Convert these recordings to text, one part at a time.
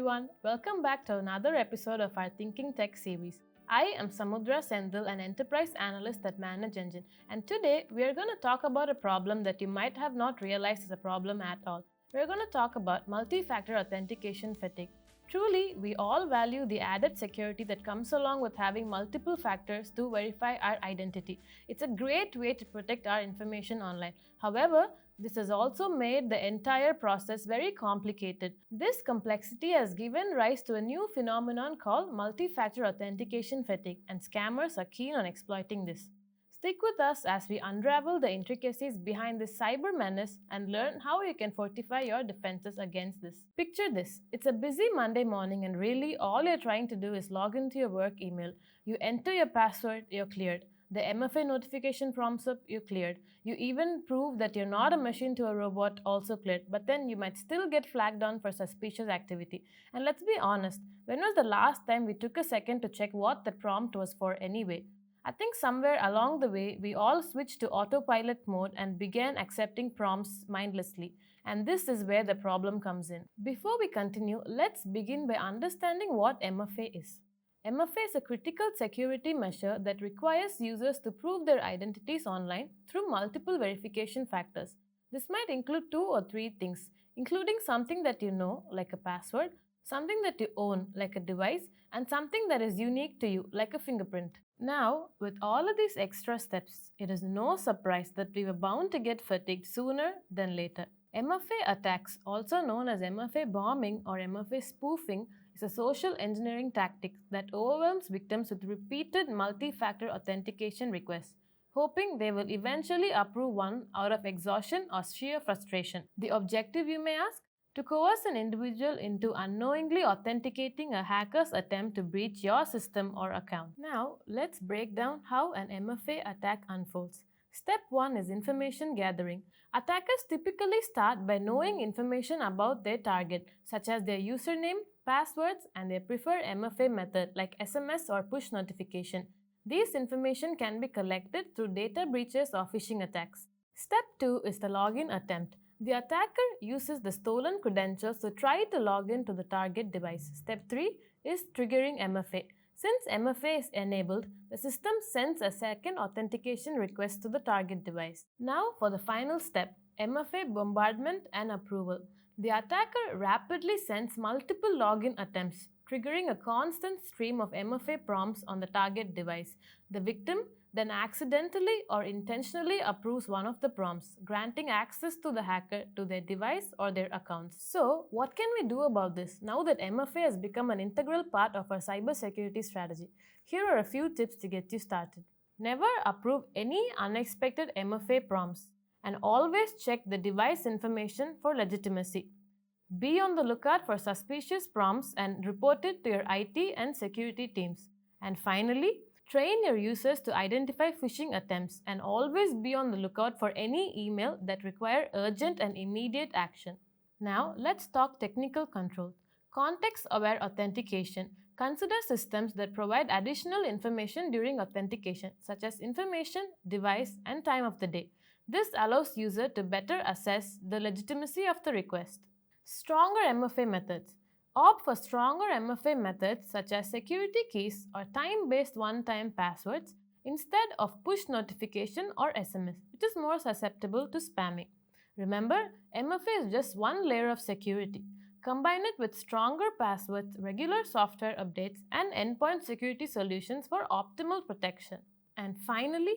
everyone, welcome back to another episode of our Thinking Tech series. I am Samudra Sendil, an enterprise analyst at Manage Engine, and today we are going to talk about a problem that you might have not realized is a problem at all. We are going to talk about multi-factor authentication fatigue. Truly, we all value the added security that comes along with having multiple factors to verify our identity. It's a great way to protect our information online. However, this has also made the entire process very complicated. This complexity has given rise to a new phenomenon called multi-factor authentication fatigue, and scammers are keen on exploiting this. Stick with us as we unravel the intricacies behind this cyber menace and learn how you can fortify your defenses against this. Picture this. It's a busy Monday morning and really all you're trying to do is log into your work email. You enter your password, you're cleared. The MFA notification prompts up, you're cleared. You even prove that you're not a machine to a robot, also cleared. But then you might still get flagged on for suspicious activity. And let's be honest, when was the last time we took a second to check what that prompt was for anyway? I think somewhere along the way, we all switched to autopilot mode and began accepting prompts mindlessly. And this is where the problem comes in. Before we continue, let's begin by understanding what MFA is. MFA is a critical security measure that requires users to prove their identities online through multiple verification factors. This might include 2 or 3 things, including something that you know, like a password, something that you own, like a device, and something that is unique to you, like a fingerprint. Now, with all of these extra steps, it is no surprise that we were bound to get fatigued sooner than later. MFA attacks, also known as MFA bombing or MFA spoofing, is a social engineering tactic that overwhelms victims with repeated multi-factor authentication requests, hoping they will eventually approve one out of exhaustion or sheer frustration. The objective, you may ask? To coerce an individual into unknowingly authenticating a hacker's attempt to breach your system or account. Now, let's break down how an MFA attack unfolds. Step 1 is information gathering. Attackers typically start by knowing information about their target, such as their username, passwords, and their preferred MFA method like SMS or push notification. This information can be collected through data breaches or phishing attacks. Step 2 is the login attempt. The attacker uses the stolen credentials to try to log in to the target device. Step 3 is triggering MFA. Since MFA is enabled, the system sends a second authentication request to the target device. Now for the final step, MFA bombardment and approval. The attacker rapidly sends multiple login attempts, triggering a constant stream of MFA prompts on the target device. The victim then accidentally or intentionally approves one of the prompts, granting access to the hacker to their device or their accounts. So, what can we do about this now that MFA has become an integral part of our cybersecurity strategy? Here are a few tips to get you started. Never approve any unexpected MFA prompts, and always check the device information for legitimacy. Be on the lookout for suspicious prompts and report it to your IT and security teams. And finally, train your users to identify phishing attempts and always be on the lookout for any email that require urgent and immediate action. Now, let's talk technical control. Context-aware authentication. Consider systems that provide additional information during authentication, such as information, device, and time of the day. This allows users to better assess the legitimacy of the request. Stronger MFA methods. Opt for stronger MFA methods such as security keys or time-based one-time passwords instead of push notification or SMS, which is more susceptible to spamming. Remember, MFA is just one layer of security. Combine it with stronger passwords, regular software updates, and endpoint security solutions for optimal protection. And finally,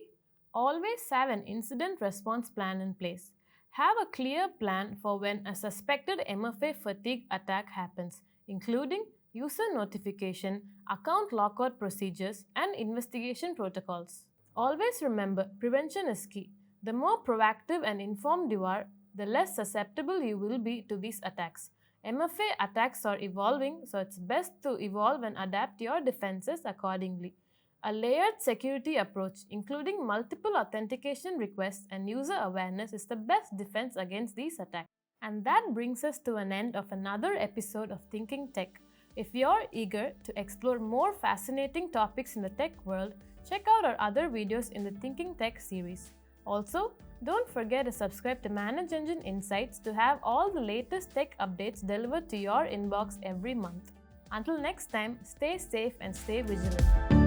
always have an incident response plan in place. Have a clear plan for when a suspected MFA fatigue attack happens, including user notification, account lockout procedures, and investigation protocols. Always remember, prevention is key. The more proactive and informed you are, the less susceptible you will be to these attacks. MFA attacks are evolving, so it's best to evolve and adapt your defenses accordingly. A layered security approach, including multiple authentication requests and user awareness, is the best defense against these attacks. And that brings us to an end of another episode of Thinking Tech. If you're eager to explore more fascinating topics in the tech world, check out our other videos in the Thinking Tech series. Also, don't forget to subscribe to Manage Engine Insights to have all the latest tech updates delivered to your inbox every month. Until next time, stay safe and stay vigilant.